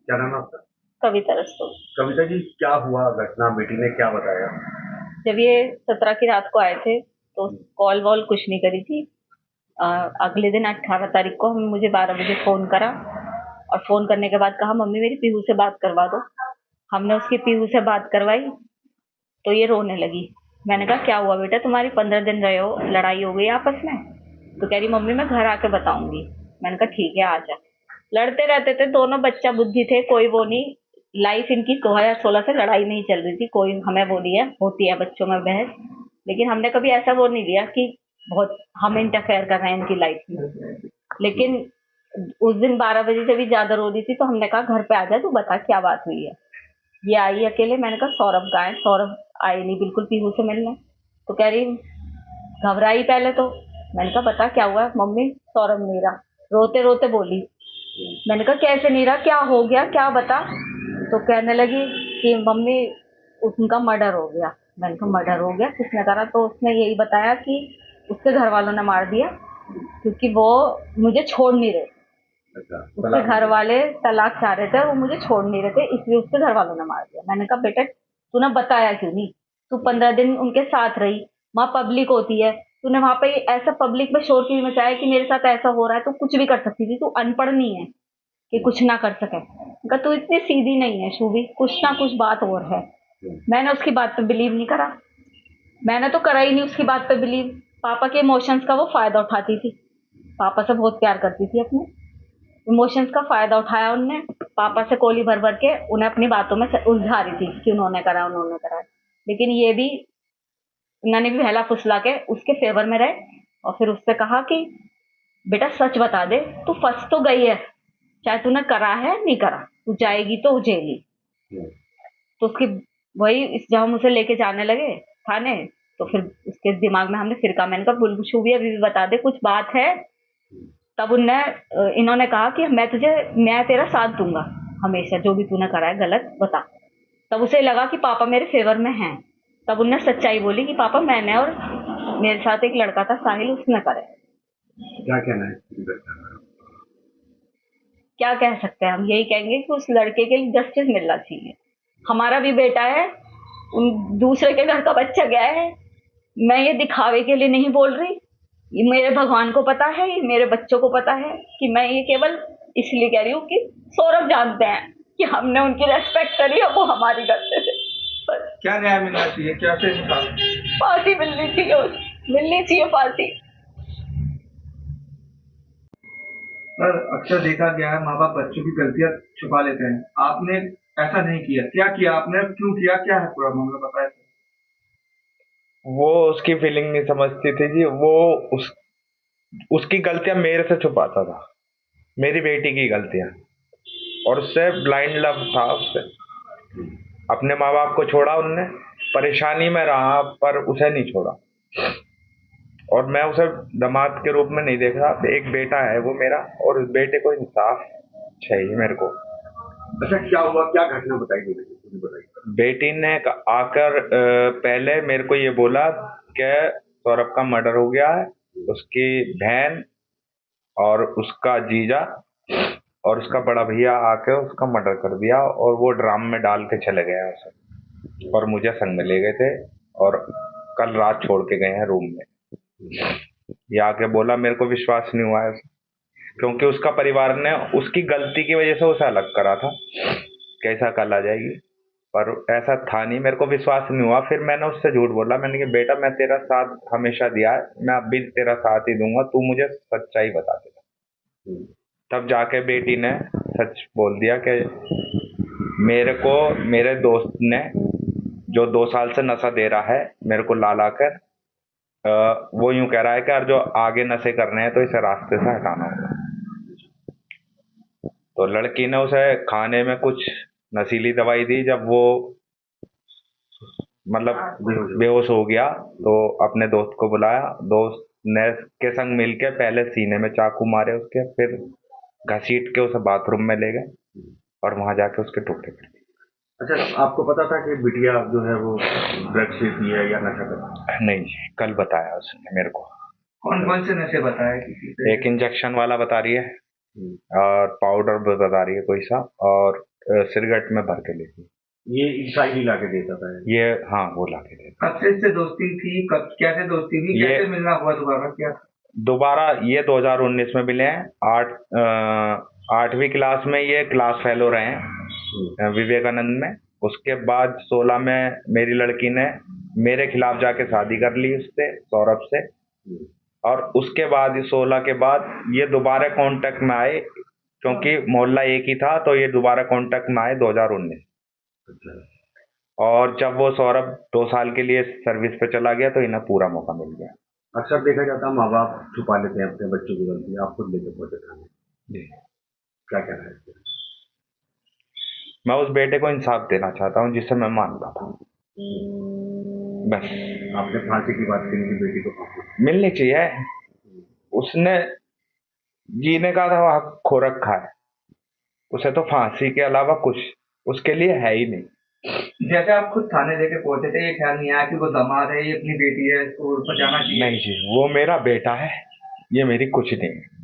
क्या नाम है आपका? कविता रस्तोगी। कविता जी, क्या हुआ घटना? बेटी ने क्या बताया? जब ये 17 की रात को आए थे तो कॉल वॉल कुछ नहीं करी थी। अगले दिन 18 तारीख को हम मुझे 12 बजे फोन करा और फोन करने के बाद कहा मम्मी मेरी पीहू से बात करवा दो। हमने उसकी पीहू से बात करवाई तो ये रोने लगी। मैंने कहा क्या हुआ बेटा, तुम्हारी 15 दिन रहे हो, लड़ाई हो गई आपस में? तो कह रही मम्मी मैं घर आके बताऊंगी। मैंने कहा ठीक है आ जा। लड़ते रहते थे दोनों, बच्चा बुद्धि थे, कोई वो नहीं। लाइफ इनकी 2016 से लड़ाई नहीं चल रही थी, कोई हमें वो नहीं है, होती है बच्चों में बहस। लेकिन हमने कभी ऐसा वो नहीं लिया कि बहुत हम इंटरफेयर कर रहे हैं इनकी लाइफ में। लेकिन उस दिन 12 बजे से भी ज्यादा रो रही थी तो हमने कहा घर पे आ जा, तू बता क्या बात हुई है। ये आई अकेले। मैंने कहा सौरभ कहाँ है? सौरभ आए नहीं बिल्कुल पीहू से मिलने। तो कह रही घबराई पहले तो। मैंने कहा बता क्या हुआ? मम्मी सौरभ नहीं रहा। रोते रोते बोली। मैंने कहा कैसे नहीं रहा, क्या हो गया, क्या बता। तो कहने लगी कि मम्मी उनका मर्डर हो गया। मैंने कहा मर्डर हो गया, किसने करा? तो उसने यही बताया कि उसके घर वालों ने मार दिया क्योंकि वो मुझे छोड़ नहीं रहे। अच्छा, उसके घर वाले तलाक चाह रहे थे और वो मुझे छोड़ नहीं रहे थे, इसलिए उसके घर वालों ने मार दिया। मैंने कहा बेटा तूने बताया क्यों नहीं? तू 15 दिन उनके साथ रही, वहां पब्लिक होती है, तूने वहां पे ऐसा पब्लिक में शोर क्यों मचाया कि मेरे साथ ऐसा हो रहा है? तू कुछ भी कर सकती थी, तू अनपढ़ नहीं है कि कुछ ना कर सके। कहा तू इतनी सीधी नहीं है शूभी, कुछ ना कुछ बात और है। मैंने उसकी बात पे बिलीव नहीं करा। मैंने तो करा ही नहीं उसकी बात पे बिलीव। पापा के इमोशंस का वो फायदा उठाती थी। पापा से बहुत प्यार करती थी अपने, इमोशंस का फायदा उठाया उनने। पापा से कोली भर भर के उन्हें अपनी बातों में उलझा रही थी कि उन्होंने करा। लेकिन ये भी, उन्होंने भी बहला फुसला के उसके फेवर में रहे। और फिर उससे कहा कि बेटा सच बता दे, तू फंस तो गई है, चाहे तूने करा है नहीं करा, तू जाएगी तो जेली। तो उसकी वही, जब हम उसे लेके जाने लगे थाने, तो फिर उसके दिमाग में हमने फिर कहा, मैंने कहा बुलशु भी अभी भी बता दे कुछ बात है। तब उनने इन्होंने कहा कि मैं तेरा साथ दूंगा हमेशा, जो भी तूने करा है गलत बता। तब उसे लगा कि पापा मेरे फेवर में हैं। तब उनने सच्चाई बोली कि पापा मैंने और मेरे साथ एक लड़का था साहिल, उसने करे। क्या कहना है इसकी घटना का? क्या कह सकते हैं हम? यही कहेंगे कि उस लड़के के लिए जस्टिस मिलना चाहिए। हमारा भी बेटा है, उन दूसरे के घर का बच्चा गया है। मैं ये दिखावे के लिए नहीं बोल रही, ये मेरे भगवान को पता है, ये मेरे बच्चों को पता है कि मैं ये केवल इसलिए कह रही हूँ कि सौरभ जानते हैं कि हमने उनकी रेस्पेक्ट करी है, वो हमारी करते थे। बस क्या न्याय मिलना चाहिए? क्या से इंसाफ? फांसी मिलनी चाहिए, मिलनी चाहिए फांसी। सर, अक्सर देखा गया है माँ बाप बच्चों की गलतियां छुपा लेते हैं। आपने ऐसा नहीं किया, क्या किया आपने, क्यों किया, क्या है पूरा मामला बताया सर? वो उसकी फीलिंग नहीं समझती थी जी। वो उस उसकी गलतियां मेरे से छुपाता था, मेरी बेटी की गलतियां। और उससे ब्लाइंड लव था उससे। अपने माँ बाप को छोड़ा उनने, परेशानी में रहा पर उसे नहीं छोड़ा। और मैं उसे दामाद के रूप में नहीं देख रहा। एक बेटा है वो मेरा, और उस बेटे को इंसाफ चाहिए मेरे को। अच्छा, क्या हुआ, क्या घटना बताई मुझे, मुझे बताइए। बेटी ने आकर पहले मेरे को ये बोला कि सौरभ का मर्डर हो गया है। उसकी बहन और उसका जीजा और उसका बड़ा भैया आके उसका मर्डर कर दिया, और वो ड्राम में डाल के चले गए हैं उसे, और मुझे संग में ले गए थे, और कल रात छोड़ के गए हैं रूम में। ये आके बोला, मेरे को विश्वास नहीं हुआ है क्योंकि उसका परिवार ने उसकी गलती की वजह से उसे अलग करा था, कैसा कल आ जाएगी। पर ऐसा था नहीं, मेरे को विश्वास नहीं हुआ। फिर मैंने उससे झूठ बोला, मैंने कहा बेटा मैं तेरा साथ हमेशा दिया है, मैं अब भी तेरा साथ ही दूंगा, तू मुझे सच्चाई बता दे। तब जाके बेटी ने सच बोल दिया कि मेरे को मेरे दोस्त ने, जो 2 साल से नशा दे रहा है मेरे को ला ला कर, वो यूं कह रहा है कि यार जो आगे नशे करने हैं तो इसे रास्ते से हटाना होगा। तो लड़की ने उसे खाने में कुछ नशीली दवाई दी। जब वो मतलब बेहोश हो गया तो अपने दोस्त को बुलाया। दोस्त ने के संग मिलके पहले सीने में चाकू मारे उसके, फिर घसीट के उसे बाथरूम में ले गए और वहां जाके उसके टुकड़े कर दिए। अच्छा, आपको पता था कि बिटिया जो है वो ड्रग्स लेती है या नशा करती है? नहीं, कल बताया उसने मेरे को। कौन कौन से नशे बताए किसी से? एक इंजेक्शन वाला बता रही है, और पाउडर बता रही है कोई सा, और सिगरेट में भर के लेती है। ये साइड ही लाके देता था। ये हाँ वो ला के देता। कब से इससे दोस्ती थी, कब कैसे दोस्ती थी, ये- कैसे मिलना हुआ दोबारा, क्या था? दोबारा ये 2019 में मिले हैं। 8वीं क्लास में ये क्लास फेलो रहे हैं विवेकानंद में। उसके बाद 16 में मेरी लड़की ने मेरे खिलाफ जाके शादी कर ली उससे, सौरभ से। और उसके बाद 16 के बाद ये दोबारा कांटेक्ट में आए, क्योंकि मोहल्ला एक ही था, तो ये दोबारा कांटेक्ट में आए 2019। और जब वो सौरभ 2 साल के लिए सर्विस पे चला गया तो इन्हें पूरा मौका मिल गया। अक्सर देखा जाता है माँ बाप छुपा लेते हैं अपने बच्चों की गलती, आप खुद लेके पहुंचे थाने, जी। क्या कहना है इसके? मैं उस बेटे को इंसाफ देना चाहता हूँ जिसे मैं मानता था, बस। आपने फांसी की बात करी कि बेटी को फांसी मिलनी चाहिए। उसने जीने का तो हक खो रखा है, उसे तो फांसी के अलावा कुछ उसके लिए है ही नहीं। जैसे आप खुद थाने लेके पहुंचे थे, ये ख्याल नहीं आया कि वो दामाद है, ये अपनी बेटी है, इसको ऊपर जाना चाहिए? नहीं जी, वो मेरा बेटा है, ये मेरी कुछ नहीं है।